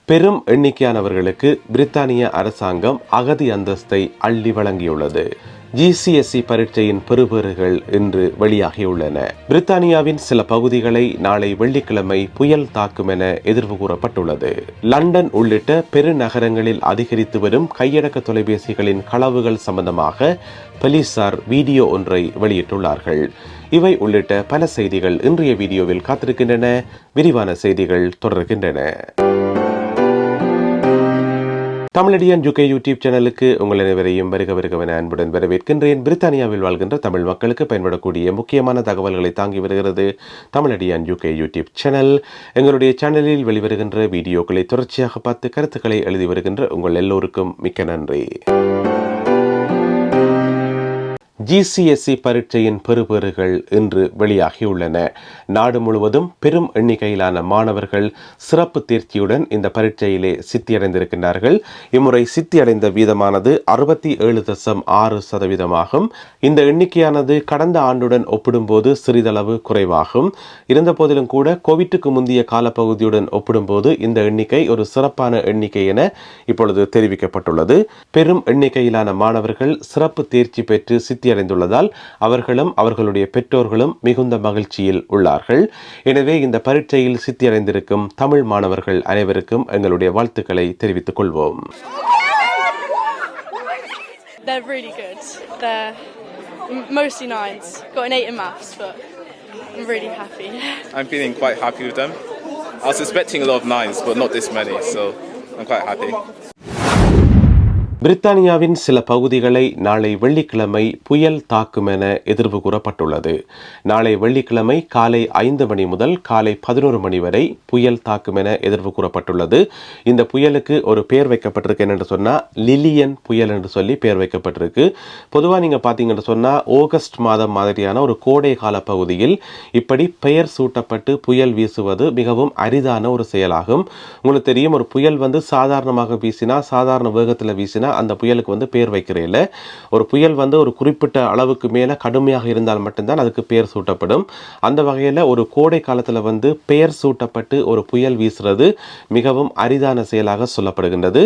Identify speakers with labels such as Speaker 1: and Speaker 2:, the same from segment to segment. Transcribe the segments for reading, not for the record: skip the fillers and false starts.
Speaker 1: பெரும் எண்ணிக்கையானவர்களுக்கு பிரித்தானிய அரசாங்கம் அகதி அந்தஸ்தை அள்ளி வழங்கியுள்ளது. GCSE பரீட்சையின் பெறுபேறுகள் இன்று வெளியாகியுள்ளன. பிரித்தானியாவின் சில பகுதிகளை நாளை வெள்ளிக்கிழமை புயல் தாக்கும் என எதிர்வு கூறப்பட்டுள்ளது. லண்டன் உள்ளிட்ட பெருநகரங்களில் அதிகரித்து வரும் கையடக்க தொலைபேசிகளின் களவுகள் சம்பந்தமாக போலீசார் வீடியோ ஒன்றை வெளியிட்டுள்ளார்கள். இவை உள்ளிட்ட பல செய்திகள் இன்றைய வீடியோவில் காத்திருக்கின்றன. விரிவான செய்திகள் தொடர்கின்றன. தமிழடியான் UK யூடியூப் சேனலுக்கு உங்கள் அனைவரையும் வருகவென அன்புடன் வரவேற்கின்றேன். பிரித்தானியாவில் வாழ்கின்ற தமிழ் மக்களுக்கு பயன்படக்கூடிய முக்கியமான தகவல்களை தாங்கி வருகிறது தமிழடியான் UK யூடியூப் சேனல். எங்களுடைய சேனலில் வெளிவருகின்ற வீடியோக்களை தொடர்ச்சியாக பார்த்து கருத்துக்களை எழுதி வருகின்ற உங்கள் எல்லோருக்கும் மிக்க நன்றி. GCSE பரீட்சையின் பெறுபேறுகள் இன்று வெளியாகியுள்ளன. நாடு முழுவதும் பெரும் எண்ணிக்கையிலான மாணவர்கள் சிறப்பு தேர்ச்சியுடன் இந்த பரீட்சையிலே சித்தியடைந்திருக்கின்றார்கள். இம்முறை சித்தியடைந்த வீதமானது 67.6%. இந்த எண்ணிக்கையானது கடந்த ஆண்டுடன் ஒப்பிடும்போது சிறிதளவு குறைவாகும். இருந்த போதிலும் கூட கோவிட்டுக்கு முந்தைய காலப்பகுதியுடன் ஒப்பிடும்போது இந்த எண்ணிக்கை ஒரு சிறப்பான எண்ணிக்கை என இப்பொழுது தெரிவிக்கப்பட்டுள்ளது. பெரும் எண்ணிக்கையிலான மாணவர்கள் சிறப்பு தேர்ச்சி பெற்று அடைந்துள்ளதால் அவர்களும் அவர்களுடைய பெற்றோர்களும் மிகுந்த மகிழ்ச்சியில் உள்ளார்கள். எனவே இந்த பரீட்சையில் சித்தியடைந்திருக்கும் தமிழ் மாணவர்கள் அனைவருக்கும் எங்களுடைய வாழ்த்துக்களை தெரிவித்துக் கொள்வோம்.
Speaker 2: They're really good. They're mostly 9s. Got an 8 in maths, but I'm really happy.
Speaker 3: I'm feeling quite happy with them. I was expecting a lot of 9s, but not this many, so I'm quite happy.
Speaker 1: பிரித்தானியாவின் சில பகுதிகளை நாளை வெள்ளிக்கிழமை புயல் தாக்கும் என எதிர்வு கூறப்பட்டுள்ளது. நாளை வெள்ளிக்கிழமை காலை 5 மணி முதல் காலை 11 மணி வரை புயல் தாக்கும் என எதிர்வு கூறப்பட்டுள்ளது. இந்த புயலுக்கு ஒரு பெயர் வைக்கப்பட்டிருக்கு என்று சொன்னால் லிலியன் புயல் என்று சொல்லி பெயர் வைக்கப்பட்டிருக்கு. பொதுவாக நீங்கள் பார்த்தீங்கன்னு சொன்னால் ஆகஸ்ட் மாதம் மாதிரியான ஒரு கோடை கால பகுதியில் இப்படி பெயர் சூட்டப்பட்டு புயல் வீசுவது மிகவும் அரிதான ஒரு செயலாகும். உங்களுக்கு தெரியும், ஒரு புயல் சாதாரணமாக வீசினா, சாதாரண வேகத்தில் வீசினா அந்த புயலுக்கு பெயர் வைக்கிறேன். ஒரு புயல் ஒரு குறிப்பிட்ட அளவுக்கு மேலே கடுமையாக இருந்தால் மட்டும்தான் அதுக்கு பெயர் சூட்டப்படும். அந்த வகையில் ஒரு கோடை காலத்தில் பெயர் சூட்டப்பட்டு ஒரு புயல் வீசுறது மிகவும் அரிதான செயலாக சொல்லப்படுகின்றது.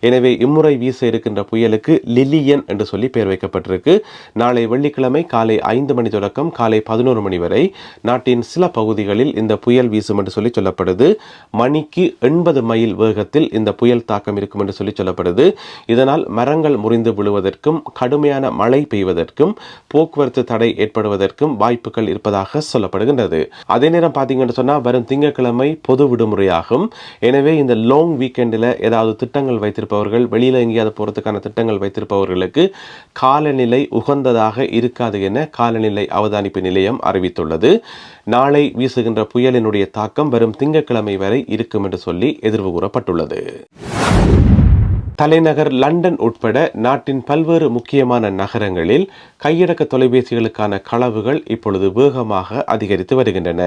Speaker 1: எனவே இம்முறை வீச இருக்கின்ற புயலுக்கு லிலியன் என்று சொல்லி பெயர் வைக்கப்பட்டிருக்கு. நாளை வெள்ளிக்கிழமை காலை 5 மணி தொடக்கம் காலை 11 மணி வரை நாட்டின் சில பகுதிகளில் இந்த புயல் வீசும் என்று சொல்லி சொல்லப்படுது. மணிக்கு 80 மைல் வேகத்தில் இந்த புயல் தாக்கம் இருக்கும் என்று சொல்லி சொல்லப்படுது. இதனால் மரங்கள் முறிந்து விழுவதற்கும் கடுமையான மழை பெய்வதற்கும் போக்குவரத்து தடை ஏற்படுவதற்கும் வாய்ப்புகள் இருப்பதாக சொல்லப்படுகின்றது. அதே நேரம் பார்த்தீங்கன்னு சொன்னால் வரும் திங்கட்கிழமை பொது விடுமுறையாகும். எனவே இந்த லாங் வீக்கெண்டில் ஏதாவது திட்டங்கள் வைத்திருப்பவர்கள், வெளியில் எங்கேயாவது போகிறதுக்கான திட்டங்கள் வைத்திருப்பவர்களுக்கு காலநிலை உகந்ததாக இருக்காது என காலநிலை அவதானிப்பு நிலையம் அறிவித்துள்ளது. நாளை வீசுகின்ற புயலினுடைய தாக்கம் வரும் திங்கட்கிழமை வரை இருக்கும் என்று சொல்லி எதிர்வு கூறப்பட்டுள்ளது. தலைநகர் லண்டன் உட்பட நாட்டின் பல்வேறு முக்கியமான நகரங்களில் கையடக்க தொலைபேசிகளுக்கான களவுகள் இப்பொழுது வேகமாக அதிகரித்து வருகின்றன.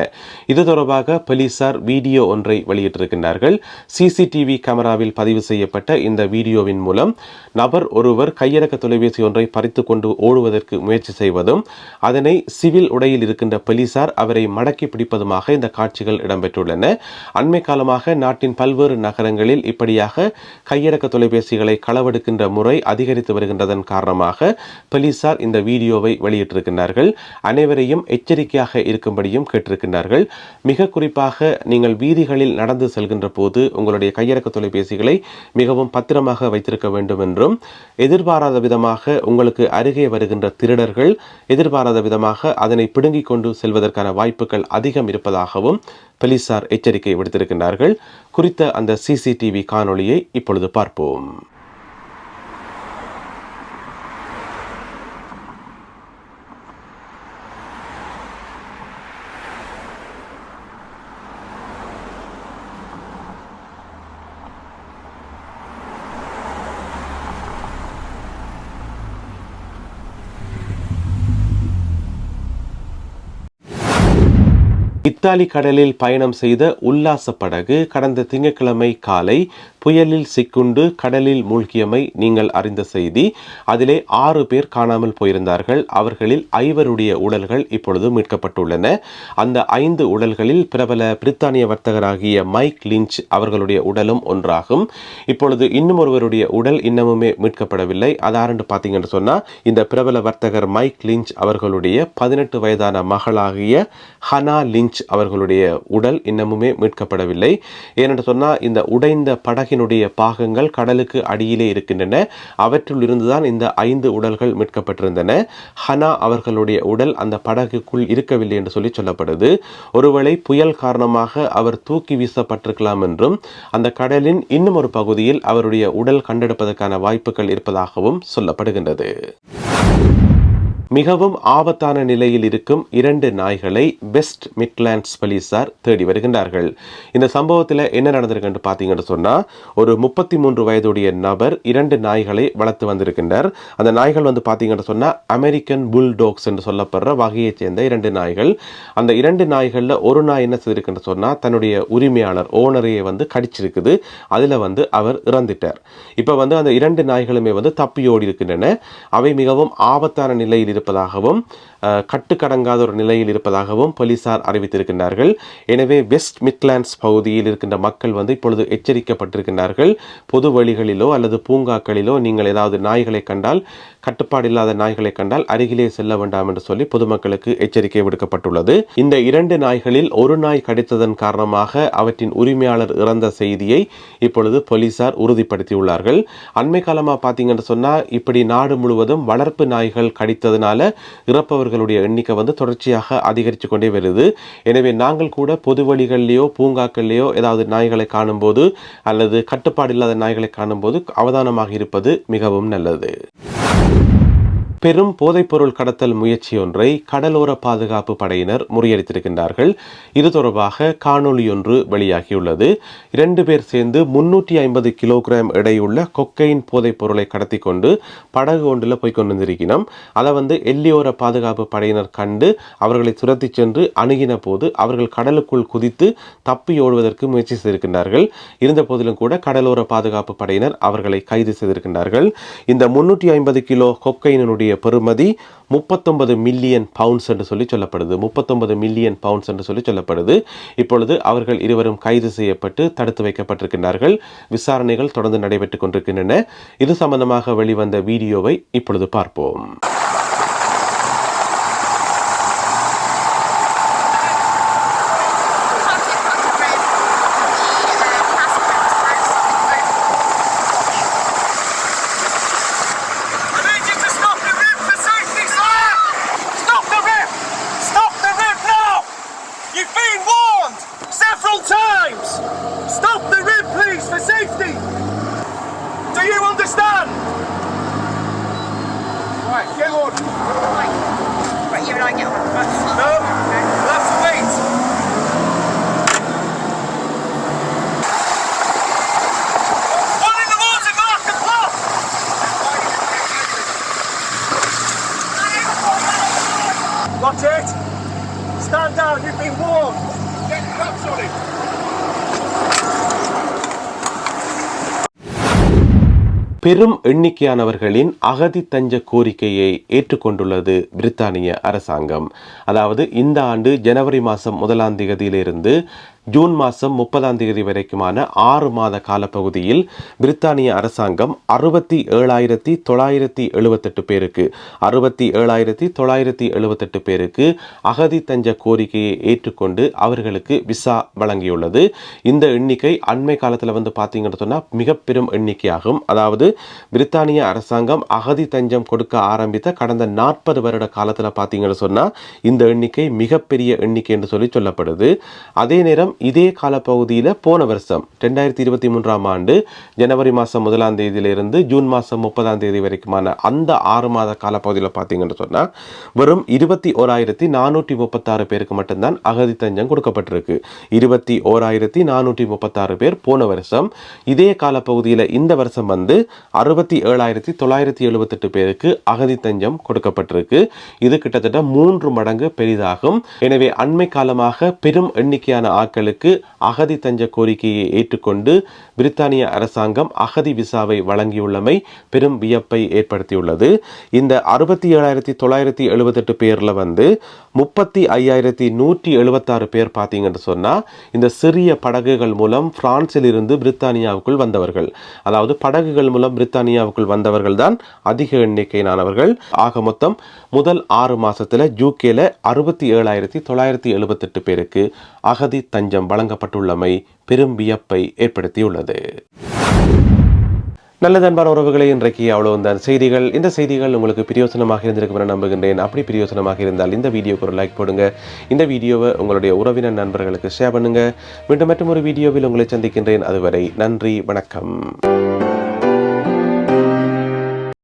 Speaker 1: இது தொடர்பாக போலீசார் வீடியோ ஒன்றை வெளியிட்டிருக்கின்றார்கள். CCTV கேமராவில் பதிவு செய்யப்பட்ட இந்த வீடியோவின் மூலம் நபர் ஒருவர் கையடக்க தொலைபேசி ஒன்றை பறித்து கொண்டு ஓடுவதற்கு முயற்சி செய்வதும் அதனை சிவில் உடையில் இருக்கின்ற போலீசார் அவரை மடக்கி பிடிப்பதுமாக இந்த காட்சிகள் இடம்பெற்றுள்ளன. அண்மை காலமாக நாட்டின் பல்வேறு நகரங்களில் இப்படியாக கையடக்க தொலைபேசிகளை களவெடுக்கின்ற முறை அதிகரித்து வருகின்றதன் காரணமாக போலீசார் இந்த வீடியோவை வெளியிட்டிருக்கின்றார்கள். அனைவரையும் எச்சரிக்கையாக இருக்கும்படியும் கேட்டிருக்கின்றார்கள். மிக குறிப்பாக நீங்கள் வீதிகளில் நடந்து செல்கின்ற போது உங்களுடைய கையடக்க தொலைபேசிகளை மிகவும் பத்திரமாக வைத்திருக்க வேண்டும் என்றும், எதிர்பாராத விதமாக உங்களுக்கு அருகே வருகின்ற திருடர்கள் எதிர்பாராத விதமாக அதனை பிடுங்கிக் கொண்டு செல்வதற்கான வாய்ப்புகள் அதிகம் இருப்பதாகவும் போலீசார் எச்சரிக்கை விடுத்திருக்கின்றார்கள். குறித்த அந்த CCTV காணொளியை இப்பொழுது பார்ப்போம். இத்தாலி கடலில் பயணம் செய்த உல்லாச படகு கடந்த திங்கட்கிழமை காலை புயலில் சிக்குண்டு கடலில் மூழ்கியமை நீங்கள் அறிந்த செய்தி. அதிலே 6 பேர் காணாமல் போயிருந்தார்கள். அவர்களில் 5 உடல்கள் இப்பொழுது மீட்கப்பட்டுள்ளன. அந்த 5 உடல்களில் பிரபல பிரித்தானிய வர்த்தகராகிய மைக் லிஞ்ச் அவர்களுடைய உடலும் ஒன்றாகும். இப்பொழுது இன்னும் ஒருவருடைய உடல் இன்னமுமே மீட்கப்படவில்லை. அதாரண்டு பார்த்தீங்கன்னு சொன்னா இந்த பிரபல வர்த்தகர் மைக் லிஞ்ச் அவர்களுடைய 18 வயதான மகளாகிய ஹனா லிஞ்ச் அவர்களுடைய உடல் இன்னமுமே மீட்கப்படவில்லை. ஏனென்று சொன்னா இந்த உடைந்த படகினுடைய பாகங்கள் கடலுக்கு அடியிலே இருக்கின்றன. அவற்றுள் இருந்துதான் இந்த 5 உடல்கள் மீட்கப்பட்டிருந்தன. ஹனா அவர்களுடைய உடல் அந்த படகுக்குள் இருக்கவில்லை என்று சொல்லப்படுது. ஒருவேளை புயல் காரணமாக அவர் தூக்கி வீசப்பட்டிருக்கலாம் என்றும் அந்த கடலின் இன்னும் ஒரு பகுதியில் அவருடைய உடல் கண்டெடுப்பதற்கான வாய்ப்புகள் இருப்பதாகவும் சொல்லப்படுகின்றது. மிகவும் ஆபத்தான நிலையில் இருக்கும் 2 நாய்களை வெஸ்ட் மிட்லாண்ட்ஸ் போலீசார் தேடி வருகின்றார்கள். இந்த சம்பவத்தில் என்ன நடந்திருக்கு பார்த்தீங்கன்னு சொன்னா ஒரு 33 வயதுடைய நபர் 2 நாய்களை வளர்த்து வந்திருக்கின்றார். அந்த நாய்கள் பார்த்தீங்கன்னு சொன்னா அமெரிக்கன் புல்டாக்ஸ் என்று சொல்லப்படுற வகையைச் சேர்ந்த 2 நாய்கள். அந்த 2 நாய்கள்ல ஒரு நாய் என்ன செய்திருக்குன்னு சொன்னா தன்னுடைய உரிமையாளர் ஓனரையை கடிச்சிருக்குது. அதுல அவர் இறந்துட்டார். இப்ப அந்த 2 நாய்களுமே தப்பியோடி இருக்கின்றன. அவை மிகவும் ஆபத்தான நிலையில் இருப்பதாகவும் கட்டுக்கடங்காத ஒரு நிலையில் இருப்பதாகவும் போலீசார் அறிவித்திருக்கின்றார்கள். எனவே வெஸ்ட் மிட்லாண்ட்ஸ் பகுதியில் இருக்கின்ற மக்கள் இப்பொழுது எச்சரிக்கப்பட்டிருக்கின்றார்கள். பொது வழிகளிலோ அல்லது பூங்காக்களிலோ நீங்கள் ஏதாவது நாய்களை கண்டால், கட்டுப்பாடு இல்லாத நாய்களை கண்டால் அருகிலே செல்ல வேண்டாம் என்று சொல்லி பொதுமக்களுக்கு எச்சரிக்கை விடுக்கப்பட்டுள்ளது. இந்த 2 நாய்களில் ஒரு நாய் கடித்ததன் காரணமாக அவற்றின் உரிமையாளர் இறந்த செய்தியை இப்பொழுது போலீசார் உறுதிப்படுத்தியுள்ளார்கள். அண்மை காலமாக பார்த்தீங்கன்னு சொன்னா இப்படி நாடு முழுவதும் வளர்ப்பு நாய்கள் கடித்ததனால இறப்பவர்களுடைய எண்ணிக்கை தொடர்ச்சியாக அதிகரித்து கொண்டே வருது. எனவே நாங்கள் கூட பொது வழிகளிலேயோ பூங்காக்களிலேயோ ஏதாவது நாய்களை காணும் போது அல்லது கட்டுப்பாடு இல்லாத நாய்களை காணும் போது அவதானமாக இருப்பது மிகவும் நல்லது. பெரும் போதைப்பொருள் கடத்தல் முயற்சி ஒன்றை கடலோர பாதுகாப்பு படையினர் முறியடித்திருக்கின்றார்கள். இது தொடர்பாக காணொளி ஒன்று வெளியாகியுள்ளது. 2 பேர் சேர்ந்து 350 கிலோகிராம் எடையுள்ள கொக்கைன் போதைப் பொருளை கடத்தி கொண்டு படகு ஒன்றில் போய் கொண்டிருக்கிறோம். அதை எல்லையோர பாதுகாப்பு படையினர் கண்டு அவர்களை துரத்தி சென்று அணுகின போது அவர்கள் கடலுக்குள் குதித்து தப்பி ஓடுவதற்கு முயற்சி செய்திருக்கின்றார்கள். இருந்த போதிலும் கூட கடலோர பாதுகாப்பு படையினர் அவர்களை கைது செய்திருக்கின்றார்கள். இந்த 350 கிலோ கொக்கைனுடைய பெறுமதி 39 மில்லியன் பவுண்ட்ஸ் என்று சொல்லப்படுது. 39 மில்லியன் பவுண்ட்ஸ் என்று சொல்லப்படுது. இப்பொழுது அவர்கள் இருவரும் கைது செய்யப்பட்டு தடுத்து வைக்கப்பட்டிருக்கிறார்கள். விசாரணைகள் தொடர்ந்து நடைபெற்றுக் கொண்டிருக்கின்றன. இது சம்பந்தமாக வெளிவந்த வீடியோவை இப்பொழுது பார்ப்போம்.
Speaker 4: Get on. Right, you and I get on. No, we'll have to wait. One in the water, Mark, the clock. Watch it. Stand down, you've been warned. Get cups on it.
Speaker 1: பெரும் எண்ணிக்கையானவர்களின் அகதி தஞ்ச கோரிக்கையை ஏற்றுக்கொண்டுள்ளது பிரித்தானிய அரசாங்கம். அதாவது இந்த ஆண்டு ஜனவரி மாதம் 1ஆம் தேதியிலிருந்து ஜூன் மாதம் 30ஆம் தேதி வரைக்குமான 6 மாத காலப்பகுதியில் பிரித்தானிய அரசாங்கம் 67,978 பேருக்கு 67,978 பேருக்கு அகதி தஞ்ச கோரிக்கையை ஏற்றுக்கொண்டு அவர்களுக்கு விசா வழங்கியுள்ளது. இந்த எண்ணிக்கை அண்மை காலத்தில் பார்த்தீங்கன்னு சொன்னால் மிக பெரும் எண்ணிக்கையாகும். அதாவது பிரித்தானிய அரசாங்கம் அகதி தஞ்சம் கொடுக்க ஆரம்பித்த கடந்த 40 வருட காலத்தில் பார்த்தீங்கன்னு சொன்னால் இந்த எண்ணிக்கை மிகப்பெரிய எண்ணிக்கை என்று சொல்லப்படுது. அதே நேரம் இதே காலப்பகுதியில் போன வருஷம் 2023ஆம் ஆண்டு ஜனவரி மாதம் 1ஆம் தேதியிலிருந்து ஜூன் மாதம் 30ஆம் தேதி வரைக்குமான அந்த 6 மாத காலப்பகுதியில் பார்த்தீங்கன்னு சொன்னால் வெறும் 21,436 பேருக்கு மட்டும்தான் அகதி தஞ்சம் கொடுக்கப்பட்டிருக்கு. 21,436 பேர் போன வருஷம். இதே காலப்பகுதியில் இந்த வருஷம் 67,978 பேருக்கு அகதி தஞ்சம் கொடுக்கப்பட்டிருக்கு. இது கிட்டத்தட்ட 3 மடங்கு பெரிதாகும். எனவே அண்மை காலமாக பெரும் எண்ணிக்கையான ஆட்கள் பயணிகளுக்கு அகதி தஞ்ச கோரிக்கையை ஏற்றுக்கொண்டு பிரித்தானிய அரசாங்கம் அகதி விசாவை வழங்கியுள்ளமை பெரும் வியப்பை ஏற்படுத்தியுள்ளது. இந்த 67,978 பேர்ல 35,176 பேர் பார்த்தீங்கன்னு சொன்னா இந்த சிறிய படகுகள் மூலம் பிரான்சில் இருந்து பிரித்தானியாவுக்குள் வந்தவர்கள். அதாவது படகுகள் மூலம் பிரித்தானியாவுக்குள் வந்தவர்கள் தான் அதிக எண்ணிக்கையிலானவர்கள். ஆக மொத்தம் முதல் 6 மாசத்துல யூகேல 67,978 பேருக்கு அகதி தஞ்சம் வழங்கப்பட்டுள்ளமை பெரும் வியப்பை ஏற்படுத்தியுள்ளது. நல்ல அன்பான உறவுகளை, இன்றைக்கு அவ்வளவுதான் செய்திகள். இந்த செய்திகள் உங்களுக்கு பிரயோசனமாக இருந்திருக்கும் என நம்புகின்றேன். அப்படி பிரயோசனமாக இருந்தால் இந்த வீடியோக்கு ஒரு லைக் போடுங்க. இந்த வீடியோவை உங்களுடைய உறவினர் நண்பர்களுக்கு ஷேர் பண்ணுங்க. மீண்டும் மற்றொரு வீடியோவில் உங்களை சந்திக்கின்றேன். அதுவரை நன்றி, வணக்கம்.